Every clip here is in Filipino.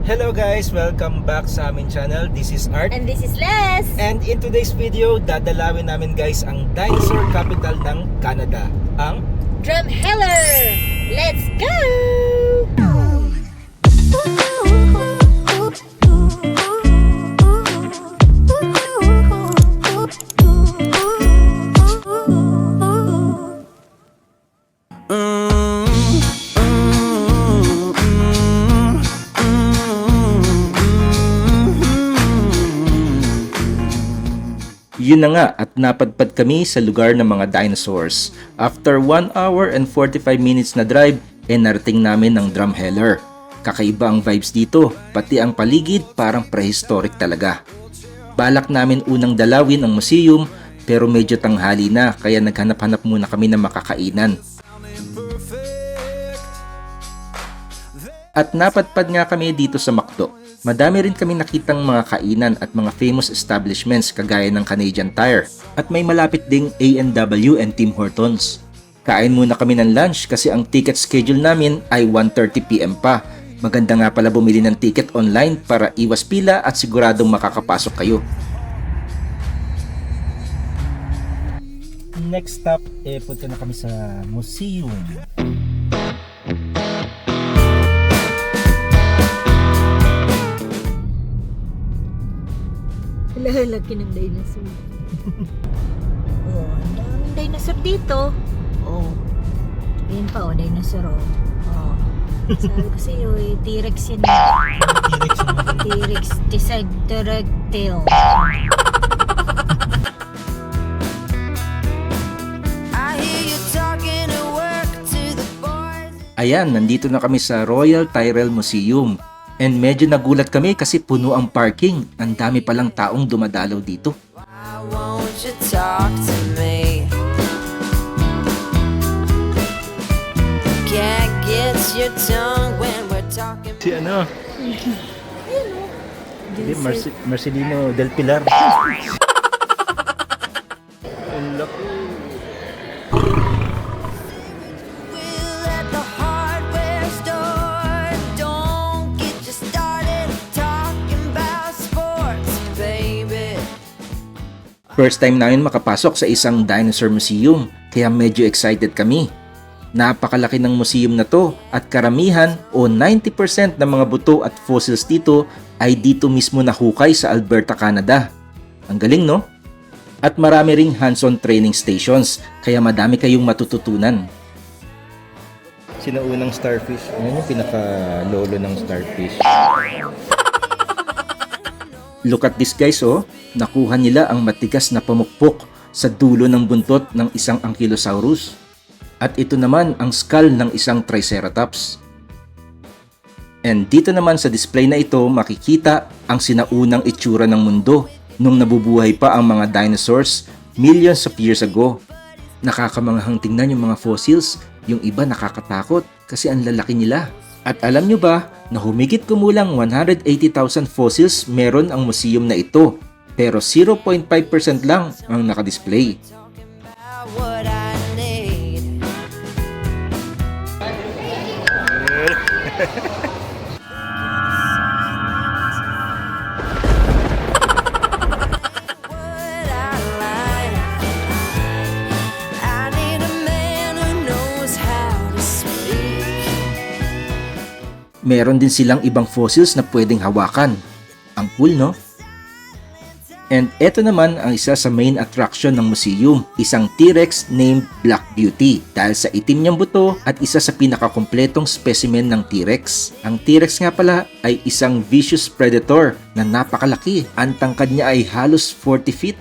Hello guys! Welcome back sa aming channel. This is Art. And this is Les. And in today's video, dadalawin namin guys ang dinosaur capital ng Canada, ang Drumheller. Let's go! Yun na nga at napadpad kami sa lugar ng mga dinosaurs. After 1 hour and 45 minutes na drive, narating namin ang Drumheller. Kakaiba ang vibes dito, pati ang paligid parang prehistoric talaga. Balak namin unang dalawin ang museum pero medyo tanghali na kaya naghanap-hanap muna kami ng makakainan. At napadpad nga kami dito sa McDo. Madami rin kami nakitang mga kainan at mga famous establishments kagaya ng Canadian Tire. At may malapit ding A&W and Tim Hortons. Kain muna kami ng lunch kasi ang ticket schedule namin ay 1:30 PM pa. Maganda nga pala bumili ng ticket online para iwas pila at siguradong makakapasok kayo. Next stop, punta na kami sa museum. Lalaki ng dinosaur. Oh, ang daming dinosaur dito. Oh. Ayun pa, oh, dinosaur, oh. Oh. Sabi ko sa'yo, eh, T-Rex yun. T-Rex, Triceratops. Ayan, nandito na kami sa Royal Tyrrell Museum. And medyo nagulat kami kasi puno ang parking. Ang dami palang taong dumadalaw dito. Si ano? Marcelino del Pilar. Ang laki. First time namin makapasok sa isang dinosaur museum, kaya medyo excited kami. Napakalaki ng museum na to at karamihan o 90% ng mga buto at fossils dito ay dito mismo nahukay sa Alberta, Canada. Ang galing, no? At marami ring hands-on training stations, kaya madami kayong matututunan. Sinaunang starfish. Ano yung pinaka-lolo ng starfish? Look at this guys, oh. Nakuha nila ang matigas na pamukpok sa dulo ng buntot ng isang Ankylosaurus. At ito naman ang skull ng isang Triceratops. And dito naman sa display na ito makikita ang sinaunang itsura ng mundo nung nabubuhay pa ang mga dinosaurs millions of years ago. Nakakamanghang tingnan yung mga fossils, yung iba nakakatakot kasi ang lalaki nila. At alam nyo ba na humigit kumulang 180,000 fossils meron ang museum na ito, pero 0.5% lang ang nakadisplay. Meron din silang ibang fossils na pwedeng hawakan. Ang cool, no? And eto naman ang isa sa main attraction ng museum, isang T-Rex named Black Beauty dahil sa itim niyang buto at isa sa pinakakumpletong specimen ng T-Rex. Ang T-Rex nga pala ay isang vicious predator na napakalaki. Ang tangkad niya ay halos 40 feet.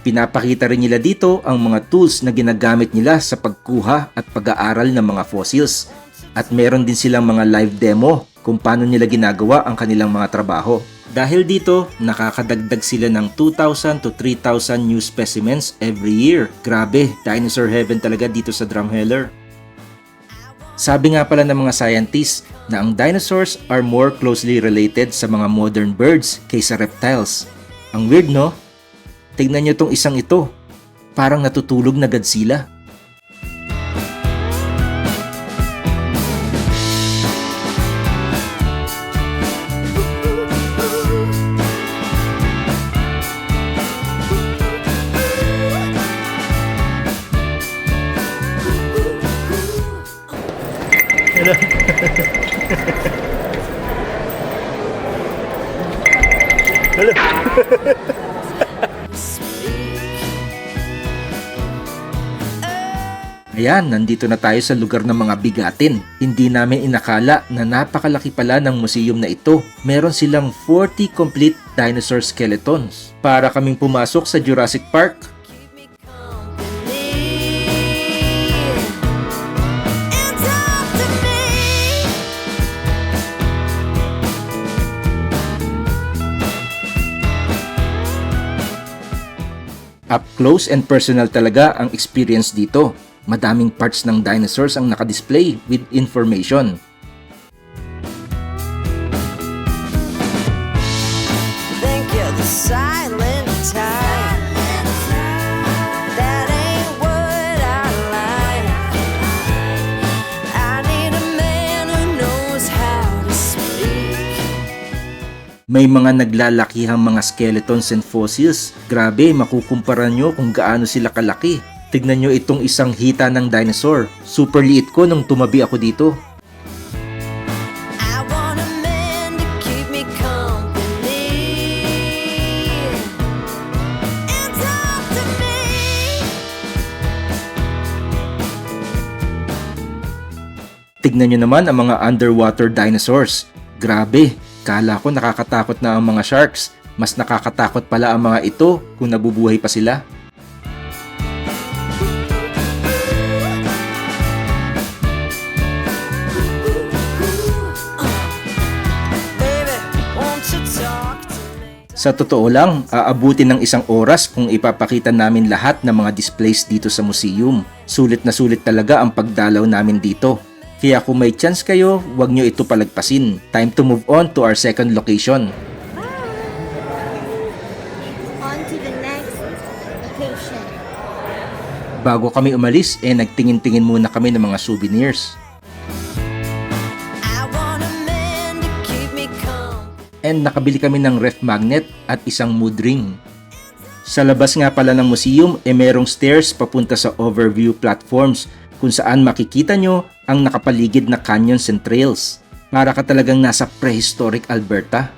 Pinapakita rin nila dito ang mga tools na ginagamit nila sa pagkuha at pag-aaral ng mga fossils. At meron din silang mga live demo kung paano nila ginagawa ang kanilang mga trabaho. Dahil dito, nakakadagdag sila ng 2,000 to 3,000 new specimens every year. Grabe, dinosaur heaven talaga dito sa Drumheller. Sabi nga pala ng mga scientists na ang dinosaurs are more closely related sa mga modern birds kaysa reptiles. Ang weird, no? Tignan nyo tong isang ito. Parang natutulog na Godzilla. Ayan, nandito na tayo sa lugar ng mga bigatin. Hindi namin inakala na napakalaki pala ng museum na ito. Meron silang 40 complete dinosaur skeletons. Para kaming pumasok sa Jurassic Park. Up close and personal talaga ang experience dito. Madaming parts ng dinosaurs ang nakadisplay with information. Think you're the silent type. That ain't what I like. I need a man who knows how to speak. May mga naglalakihang mga skeletons and fossils. Grabe, makukumpara nyo kung gaano sila kalaki. Tignan nyo itong isang hita ng dinosaur. Super liit ko nung tumabi ako dito. I want a man to keep me company. And talk to me. Tignan nyo naman ang mga underwater dinosaurs. Grabe, kala ko nakakatakot na ang mga sharks. Mas nakakatakot pala ang mga ito kung nabubuhay pa sila. Baby, won't you talk to me? Sa totoo lang, aabutin ng isang oras kung ipapakita namin lahat ng mga displays dito sa museum. Sulit na sulit talaga ang pagdalaw namin dito. Kaya kung may chance kayo, huwag nyo ito palagpasin. Time to move on to our second location. On to the next location. Bago kami umalis, nagtingin-tingin muna kami ng mga souvenirs. I want a man to keep me company. And nakabili kami ng ref magnet at isang mood ring. Sa labas nga pala ng museum, merong stairs papunta sa overview platforms kung saan makikita nyo ang nakapaligid na canyons and trails. Para ka talagang nasa prehistoric Alberta.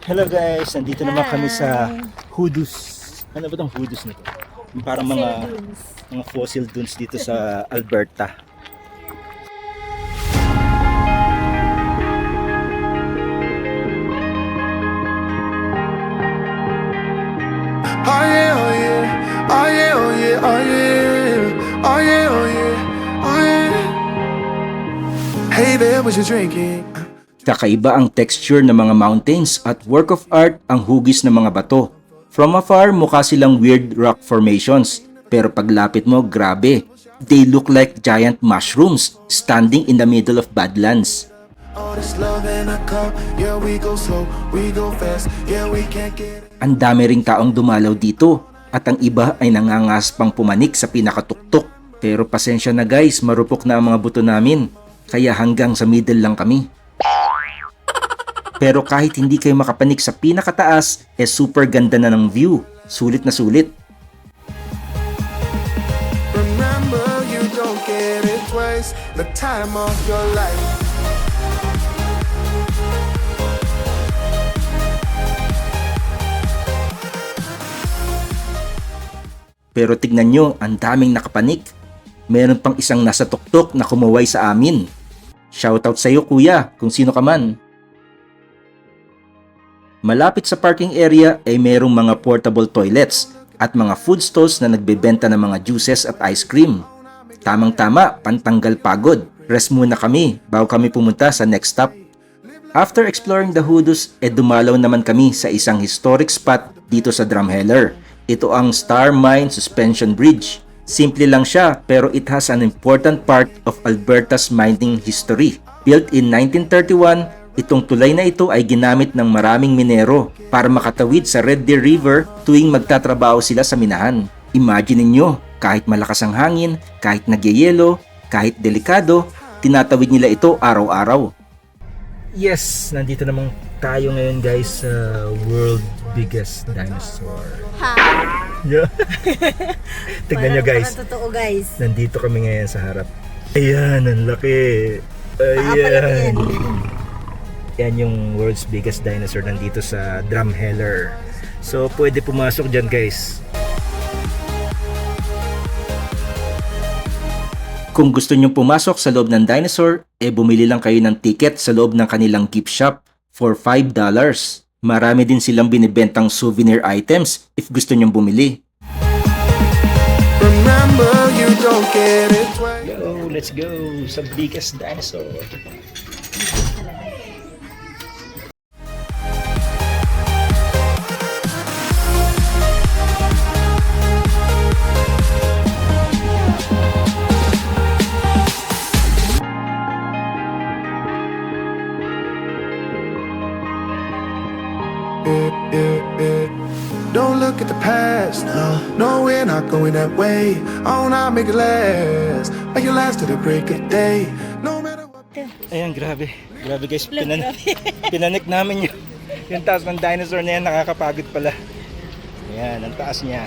Hello guys, nandito naman kami sa Hoodoos. Ano ba itong Hoodoos na to? Yung parang mga fossil dunes dito sa Alberta. Oh yeah, oh yeah, oh yeah, oh yeah, oh yeah, oh yeah, oh yeah, oh yeah. Hey there, what you drinking? Kakaiba ang texture ng mga mountains at work of art ang hugis ng mga bato. From afar, mukha silang weird rock formations. Pero paglapit mo, grabe. They look like giant mushrooms standing in the middle of badlands. All this love in a cup, yeah we go slow, we go fast, yeah we can't get it. Ang dami ring taong dumalaw dito at ang iba ay nangangaspang pumanik sa pinakatuktok. Pero pasensya na guys, marupok na ang mga buto namin. Kaya hanggang sa middle lang kami. Pero kahit hindi kayo makapanik sa pinakataas, super ganda na ng view. Sulit na sulit. Remember you don't get it twice, the time of your life. Pero tignan nyo, ang daming nakapanik. Meron pang isang nasa tuktok na kumaway sa amin. Shoutout sa iyo kuya, kung sino ka man. Malapit sa parking area ay merong mga portable toilets at mga food stalls na nagbebenta ng mga juices at ice cream. Tamang-tama, pantanggal pagod. Rest muna kami bago kami pumunta sa next stop. After exploring the Hoodoos, dumalaw naman kami sa isang historic spot dito sa Drumheller. Ito ang Star Mine Suspension Bridge. Simple lang siya pero it has an important part of Alberta's mining history. Built in 1931, itong tulay na ito ay ginamit ng maraming minero para makatawid sa Red Deer River tuwing magtatrabaho sila sa minahan. Imagine ninyo, kahit malakas ang hangin, kahit nagyayelo, kahit delikado, tinatawid nila ito araw-araw. Yes, nandito naman tayo ngayon guys sa world biggest dinosaur. Ha? Yeah. Tignan nyo guys, Totoo guys. nandito kami ngayon sa harap. Ayan, ang laki. Ayan. Ayan. Yan yung world's biggest dinosaur nandito sa Drumheller. So pwede pumasok dyan guys. Kung gusto nyong pumasok sa loob ng dinosaur, bumili lang kayo ng ticket sa loob ng kanilang gift shop for $5. Marami din silang binibentang souvenir items if gusto nyong bumili. Remember, you don't get it twice. Yo, let's go sa biggest dinosaur. Don't look at the past, no, we're not going that way. Oh, now make it last, make it last to the break of day. No matter what. Ayan, grabe. Grabe guys, pinanik namin yung taas ng dinosaur na yan, nakakapagod pala. Ayan, ang taas niya.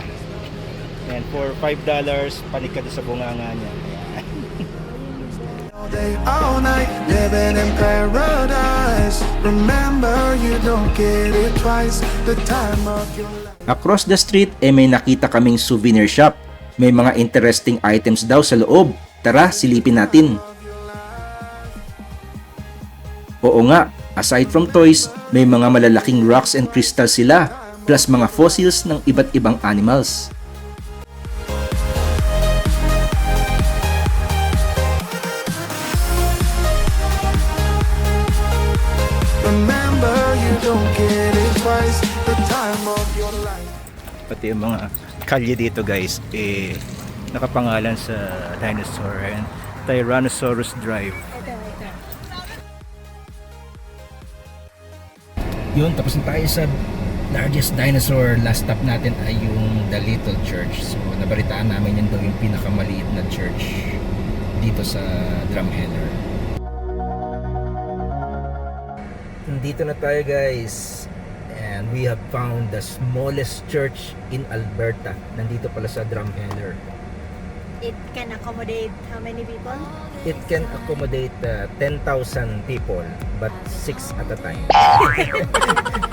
Ayan, for $5, panik ka doon sa bunganga niya. All day, all night, living in paradise. Remember, you don't get it twice. The time of your life. Across the street, may nakita kaming souvenir shop. May mga interesting items daw sa loob. Tara, silipin natin. Oo nga, aside from toys, may mga malalaking rocks and crystals sila, plus mga fossils ng iba't ibang animals. Remember, you don't get it twice. The time of your life. Pati yung mga kalye dito guys, nakapangalan sa dinosaur and Tyrannosaurus Drive. Yun, tapos na tayo sa largest dinosaur. Last stop natin ay yung The Little Church. So nabalitaan namin yun daw yung pinakamaliit na church dito sa Drumheller. Nandito na tayo guys. And we have found the smallest church in Alberta. Nandito pala sa Drumheller. It can accommodate how many people? It can accommodate 10,000 people but 6 at a time.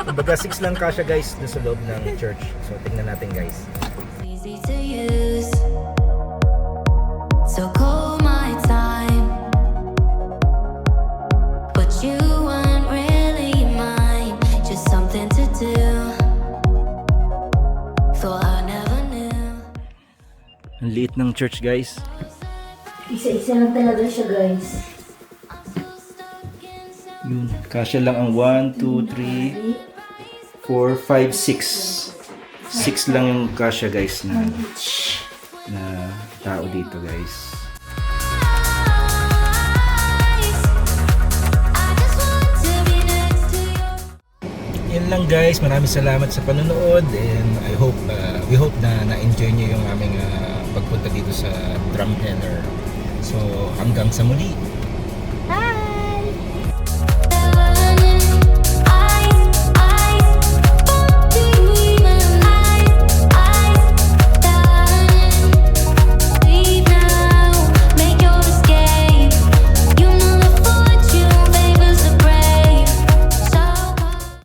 Kumbaga 6 lang kasya guys dun sa loob ng church. So tingnan natin guys. Easy to use, so call my time, but you weren't really mine, just something to do. Thought I never knew. Ang liit ng church guys. Isa-isa lang talaga siya guys. Yun, kasya lang ang 1, 2, 3, 4, 5, 6. 6 lang yung kasya guys na tao dito guys. I just want to be next to you. Yan lang guys, maraming salamat sa panonood and we hope na na-enjoy nyo yung aming pagpunta dito sa Drumheller. So hanggang sa muli.